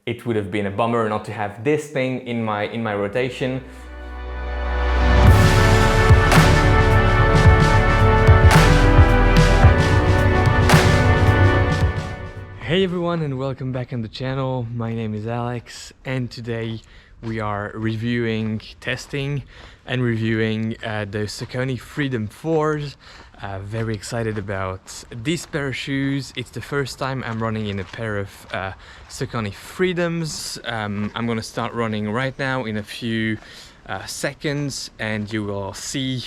it would have been a bummer not to have this thing in my rotation. Hey everyone, and welcome back on the channel. My name is Alex, and today we are testing and reviewing the Saucony Freedom 4s. Very excited about this pair of shoes. It's the first time I'm running in a pair of Saucony Freedoms. I'm gonna start running right now in a few seconds, and you will see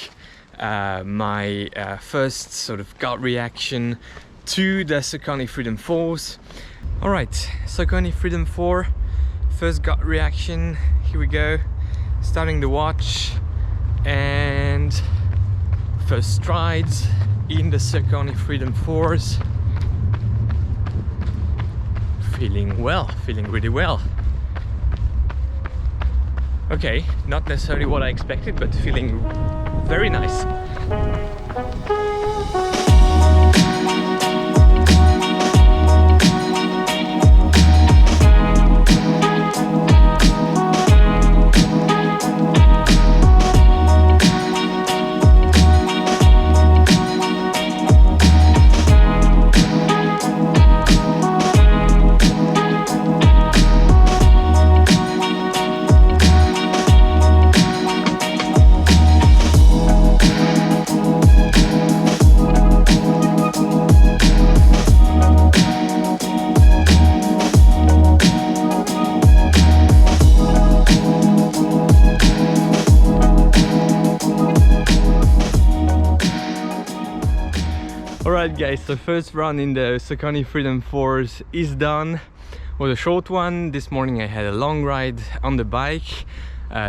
my first sort of gut reaction to the Saucony Freedom 4s. Alright, Saucony Freedom 4, first gut reaction, here we go. Starting the watch and first strides in the Saucony Freedom 4s. Feeling well, feeling really well. Okay, not necessarily what I expected, but feeling very nice. Alright guys, so first run in the Saucony Freedom 4s is done. It was a short one. This morning I had a long ride on the bike,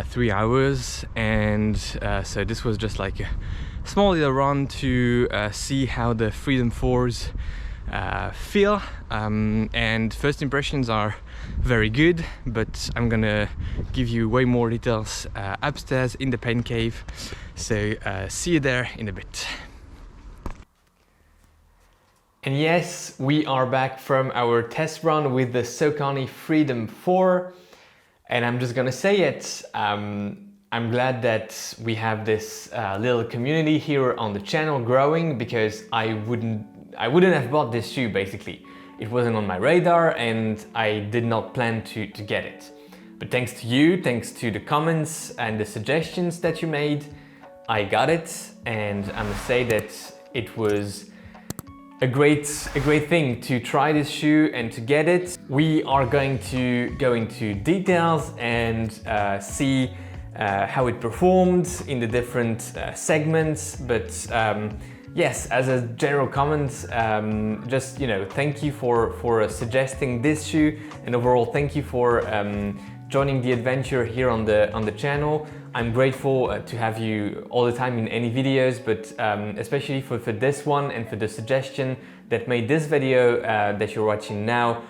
3 hours, and so this was just like a small little run to see how the Freedom 4s feel, and first impressions are very good, but I'm gonna give you way more details upstairs in the paint cave, so see you there in a bit. And yes, we are back from our test run with the Saucony Freedom 4, and I'm just gonna say it, I'm glad that we have this little community here on the channel growing, because I wouldn't have bought this shoe basically. It wasn't on my radar and I did not plan to get it. But thanks to you, thanks to the comments and the suggestions that you made, I got it, and I must say that it was a great thing to try this shoe and to get it. We are going to go into details and see how it performed in the different segments, but yes, as a general comment, just, you know, thank you for suggesting this shoe, and overall thank you for joining the adventure here on the channel. I'm grateful to have you all the time in any videos, but especially for this one and for the suggestion that made this video that you're watching now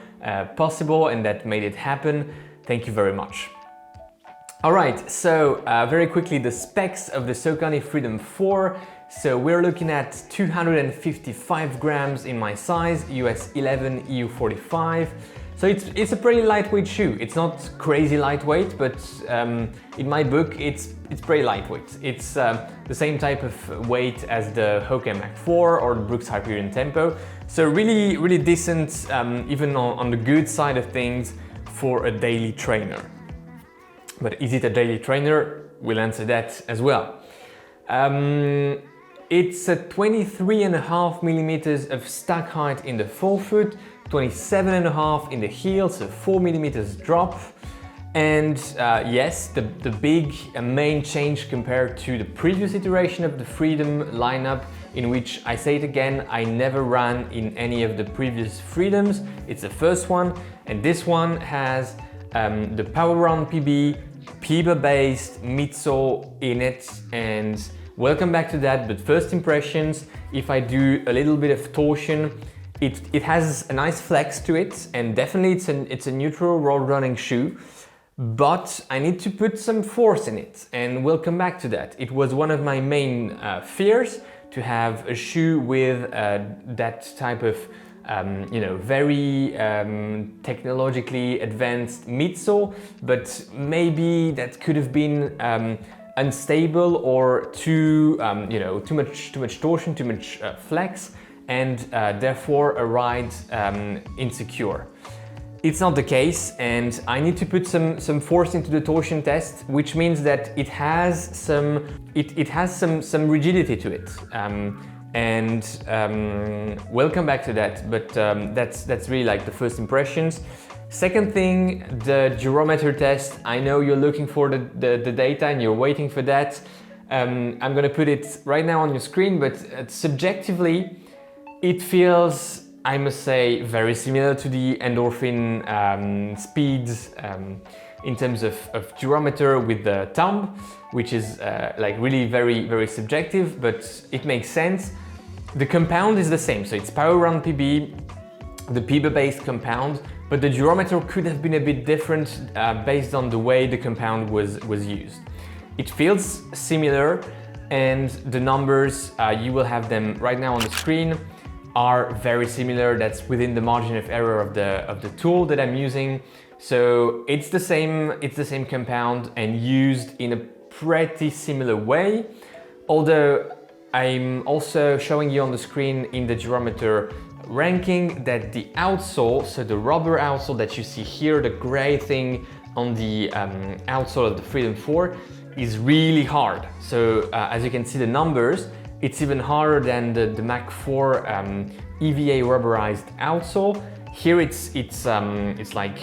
possible and that made it happen. Thank you very much. Alright, so very quickly, the specs of the Saucony Freedom 4. So we're looking at 255 grams in my size, US 11, EU 45. So it's a pretty lightweight shoe. It's not crazy lightweight, but in my book, it's pretty lightweight. It's the same type of weight as the Hoka Mach 4 or the Brooks Hyperion Tempo. So really decent, even on the good side of things for a daily trainer. But is it a daily trainer? We'll answer that as well. It's a 23.5 millimeters of stack height in the forefoot, 27.5 in the heel, so 4 millimeters drop. And yes, the big main change compared to the previous iteration of the Freedom lineup, in which, I say it again, I never ran in any of the previous Freedoms. It's the first one, and this one has the PWRRUN PB, PEBA-based midsole in it, and welcome back to that. But first impressions, if I do a little bit of torsion, it has a nice flex to it, and definitely it's a neutral road running shoe, but I need to put some force in it, and we'll come back to that. It was one of my main fears, to have a shoe with that type of very technologically advanced midsole, but maybe that could have been unstable or too much torsion, too much flex, and therefore a ride insecure. It's not the case, and I need to put some force into the torsion test, which means that it has some rigidity to it. We'll come back to that, but that's really like the first impressions. Second thing, the Durometer test. I know you're looking for the data and you're waiting for that. I'm gonna put it right now on your screen, but subjectively, it feels, I must say, very similar to the Endorphin Speed in terms of Durometer with the thumb, which is like really very, very subjective, but it makes sense. The compound is the same, so it's PWRRUN PB, the PEBA-based compound, but the Durometer could have been a bit different based on the way the compound was used. It feels similar, and the numbers, you will have them right now on the screen, are very similar. That's within the margin of error of the tool that I'm using. So it's the same compound and used in a pretty similar way. Although I'm also showing you on the screen in the Durometer ranking that the outsole, so the rubber outsole that you see here, the gray thing on the outsole of the Freedom 4, is really hard. So as you can see the numbers, it's even harder than the Mach 4 EVA rubberized outsole. Here it's like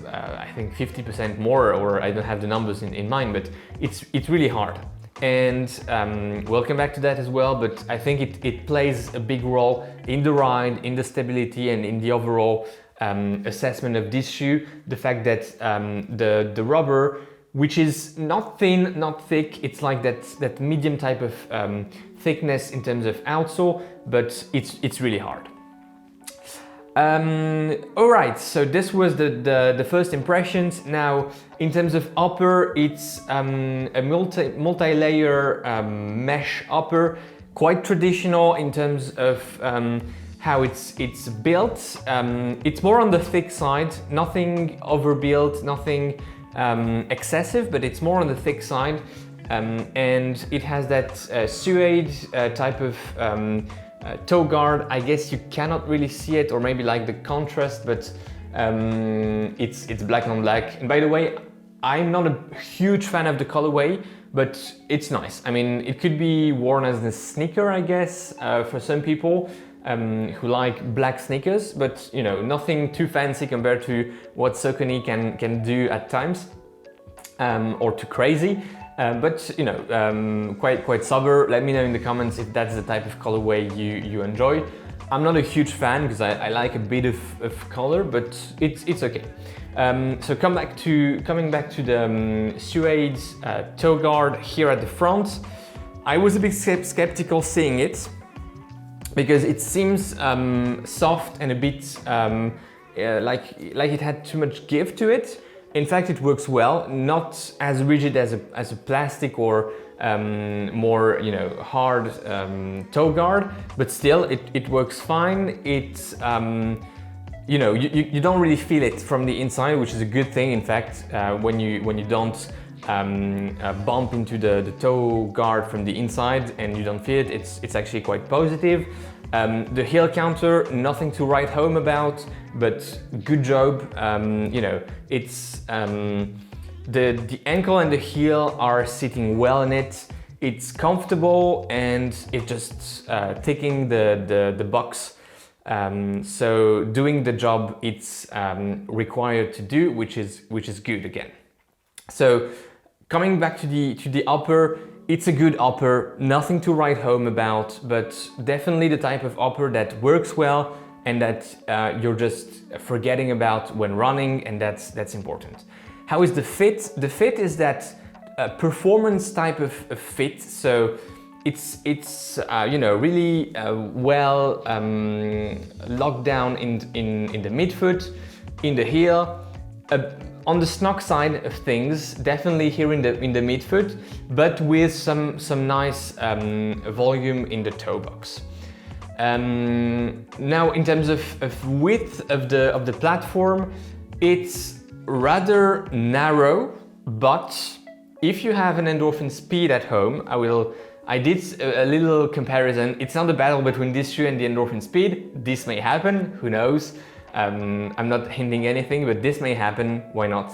I think 50% more, or I don't have the numbers in mind, but it's really hard. And we'll come back to that as well, but I think it plays a big role in the ride, in the stability, and in the overall assessment of this shoe. The fact that the rubber, which is not thin, not thick, it's like that medium type of thickness in terms of outsole, but it's really hard. Alright, so this was the first impressions. Now, in terms of upper, it's a multi-layer mesh upper, quite traditional in terms of how it's built. It's more on the thick side, nothing overbuilt, nothing excessive, but it's more on the thick side. And it has that suede type of toe guard. I guess you cannot really see it, or maybe like the contrast, but it's black on black. And by the way, I'm not a huge fan of the colorway, but it's nice. I mean, it could be worn as a sneaker, I guess, for some people who like black sneakers, but you know, nothing too fancy compared to what Saucony can do at times, or too crazy. But you know, quite sober. Let me know in the comments if that's the type of colorway you enjoy. I'm not a huge fan because I like a bit of color, but it's okay. So coming back to the suede toe guard here at the front, I was a bit skeptical seeing it because it seems soft and a bit like it had too much give to it. In fact, it works well, not as rigid as a plastic or more, you know, hard toe guard, but still it works fine. It's you know, you don't really feel it from the inside, which is a good thing. In fact, when you don't bump into the toe guard from the inside and you don't feel it, it's actually quite positive. The heel counter, nothing to write home about, but good job. You know, it's the ankle and the heel are sitting well in it. It's comfortable and it's just ticking the box. So doing the job it's required to do, which is good again. So coming back to the upper. It's a good upper, nothing to write home about, but definitely the type of upper that works well and that you're just forgetting about when running, and that's important. How is the fit? The fit is that performance type of fit, so it's you know, really well locked down in the midfoot, in the heel. On the snug side of things, definitely here in the midfoot, but with some nice volume in the toe box. Now, in terms of width of the platform, it's rather narrow, but if you have an Endorphin Speed at home, I did a little comparison. It's not a battle between this shoe and the Endorphin Speed. This may happen, who knows? I'm not hinting anything, but this may happen, why not?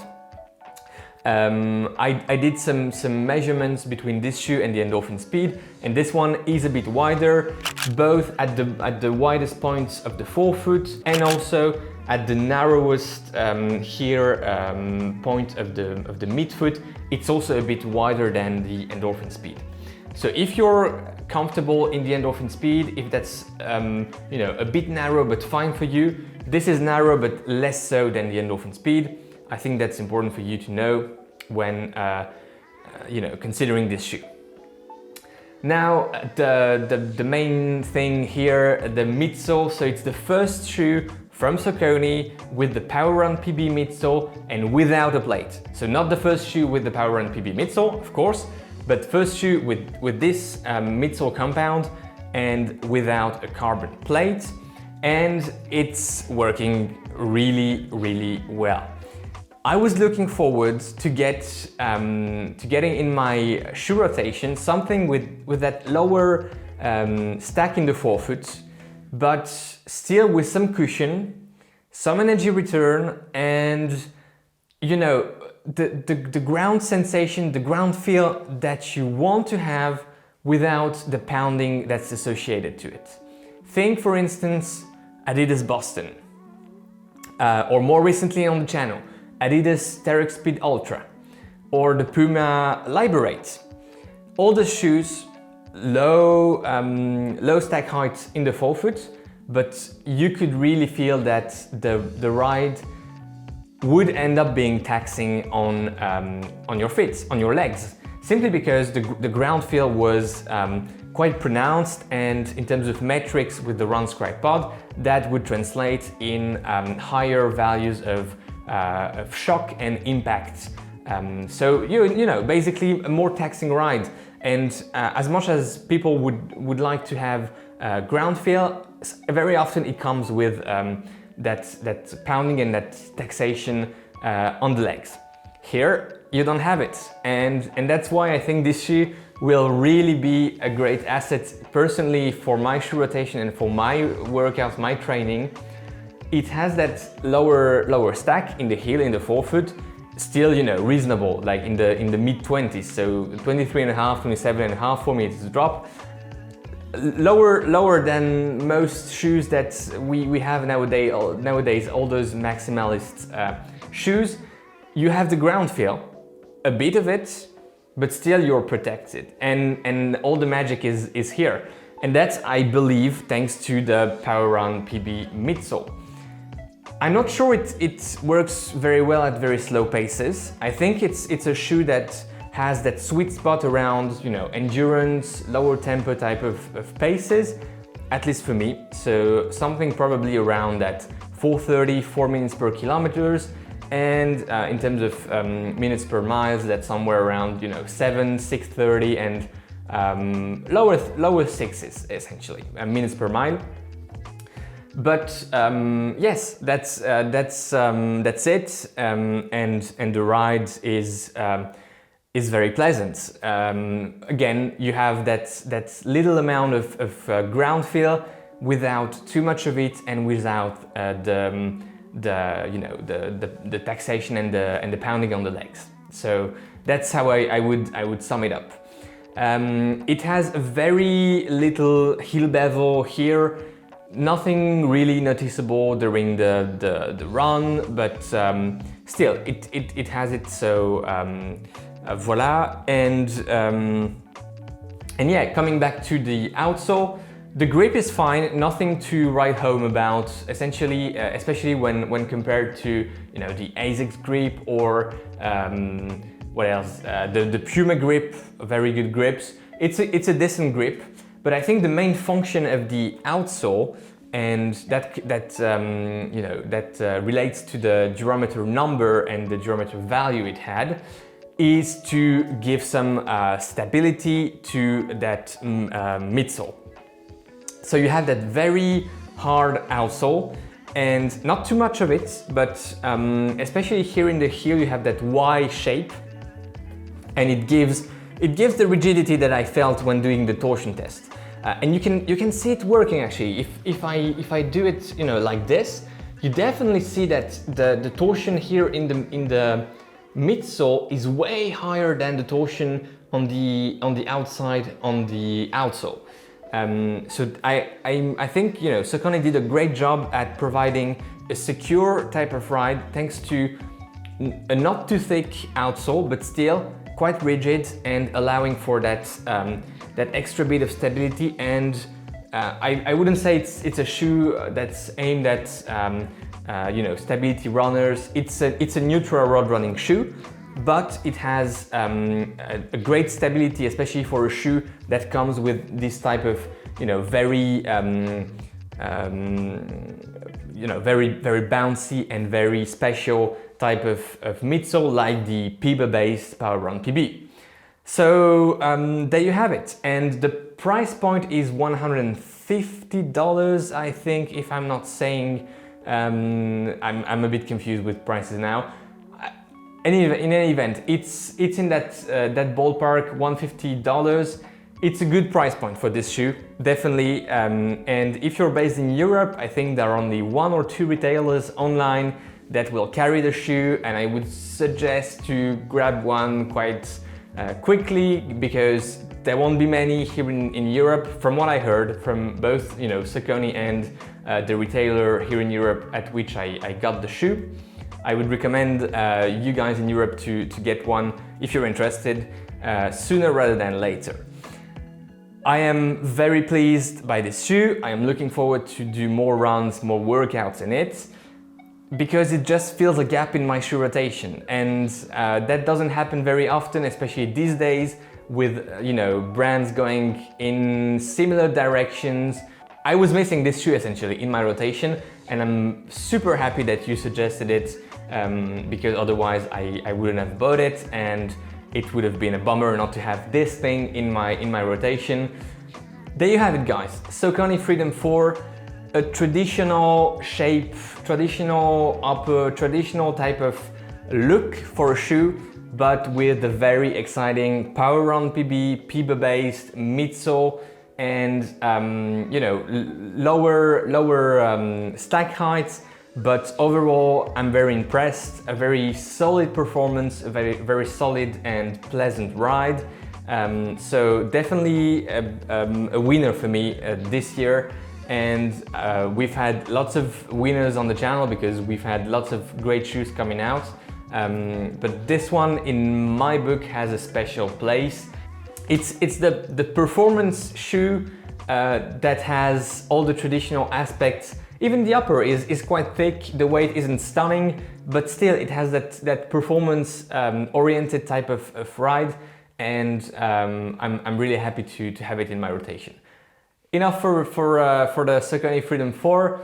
I did some measurements between this shoe and the Endorphin Speed, and this one is a bit wider, both at the widest points of the forefoot and also at the narrowest point of the midfoot. It's also a bit wider than the Endorphin Speed. So if you're comfortable in the Endorphin Speed, if that's you know, a bit narrow but fine for you, this is narrow but less so than the Endorphin Speed. I think that's important for you to know when you know, considering this shoe. Now the main thing here, the midsole. So it's the first shoe from Saucony with the PWRRUN PB midsole and without a plate. So not the first shoe with the PWRRUN PB midsole, of course, but first shoe with this midsole compound and without a carbon plate. And it's working really, really well. I was looking forward to getting in my shoe rotation something with that lower stack in the forefoot, but still with some cushion, some energy return, and you know, the ground sensation, the ground feel that you want to have without the pounding that's associated to it. Think, for instance, Adidas Boston, or more recently on the channel, Adidas Terrex Speed Ultra, or the Puma Liberate. All the shoes, low stack height in the forefoot, but you could really feel that the ride would end up being taxing on your feet, on your legs, simply because the ground feel was quite pronounced, and in terms of metrics with the Run Scribe pod, that would translate in higher values of shock and impact. So you know, basically a more taxing ride. And as much as people would like to have ground feel, very often it comes with that pounding and that taxation on the legs. Here you don't have it, and that's why I think this shoe will really be a great asset personally for my shoe rotation and for my workouts, my training. It has that lower stack in the heel, in the forefoot, still, you know, reasonable, like in the mid-20s, so 23.5, 27.5 for me it's a drop. Lower than most shoes that we have nowadays, all those maximalist shoes. You have the ground feel, a bit of it, but still you're protected, and all the magic is here. And that's, I believe, thanks to the PWRRUN PB midsole. I'm not sure it works very well at very slow paces. I think it's a shoe that has that sweet spot around, you know, endurance, lower tempo type of paces, at least for me. So something probably around that 4:30, 4 minutes per kilometers, and in terms of minutes per miles, that's somewhere around, you know, 7, 6:30, and lower sixes essentially, minutes per mile. But yes, that's it, and the ride is very pleasant. Again, you have that little amount of ground feel without too much of it, and without the taxation and the pounding on the legs. So that's how I would sum it up. It has a very little heel bevel here. Nothing really noticeable during the run, but still it has it, so voila. And yeah, coming back to the outsole, the grip is fine, nothing to write home about, essentially, especially when compared to, you know, the ASICS grip, or what else, the Puma grip, very good grips. It's a decent grip. But I think the main function of the outsole, and that relates to the Durometer number and the Durometer value it had, is to give some stability to that midsole. So you have that very hard outsole, and not too much of it, but especially here in the heel you have that Y shape, and it gives the rigidity that I felt when doing the torsion test. And you can see it working actually. If I do it, you know, like this, you definitely see that the torsion here in the midsole is way higher than the torsion on the outside on the outsole. So I think, you know, Saucony did a great job at providing a secure type of ride thanks to a not too thick outsole, but still quite rigid and allowing for that that extra bit of stability. And I wouldn't say it's a shoe that's aimed at you know, stability runners. It's a neutral road running shoe, but it has a great stability, especially for a shoe that comes with this type of, you know, very you know, very bouncy and very special type of midsole, like the PEBA-based PWRRUN PB. So there you have it, and the price point is $150, I think, if I'm not saying. I'm a bit confused with prices now. In any event, it's in that ballpark, $150. It's a good price point for this shoe, definitely. And if you're based in Europe, I think there are only 1 or 2 retailers online that will carry the shoe, and I would suggest to grab one quite quickly, because there won't be many here in Europe. From what I heard from both, you know, Saucony and the retailer here in Europe at which I got the shoe, I would recommend you guys in Europe to get one if you're interested sooner rather than later. I am very pleased by this shoe. I am looking forward to do more runs, more workouts in it, because it just fills a gap in my shoe rotation, and that doesn't happen very often, especially these days with, you know, brands going in similar directions. I was missing this shoe essentially in my rotation, and I'm super happy that you suggested it, because otherwise I wouldn't have bought it, and it would have been a bummer not to have this thing in my rotation. There you have it, guys. Saucony Freedom 4, a traditional shape, traditional upper, traditional type of look for a shoe, but with the very exciting PWRRUN PB, PEBA-based midsole, and you know, lower stack heights. But overall, I'm very impressed. A very solid performance, a very solid and pleasant ride. So definitely a winner for me this year. And we've had lots of winners on the channel because we've had lots of great shoes coming out. But this one, in my book, has a special place. It's the performance shoe that has all the traditional aspects. Even the upper is quite thick, the weight isn't stunning, but still it has that performance oriented type of ride, and I'm really happy to have it in my rotation. Enough for the Saucony Freedom 4.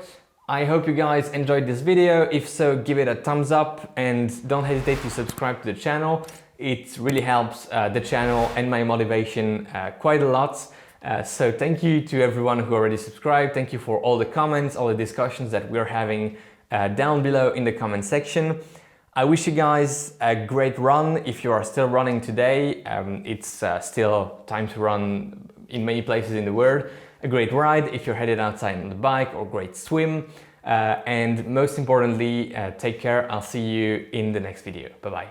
I hope you guys enjoyed this video. If so, give it a thumbs up and don't hesitate to subscribe to the channel. It really helps the channel and my motivation quite a lot. So thank you to everyone who already subscribed. Thank you for all the comments, all the discussions that we're having down below in the comment section. I wish you guys a great run if you are still running today. It's still time to run in many places in the world. A great ride if you're headed outside on the bike, or great swim. And most importantly, take care. I'll see you in the next video. Bye-bye.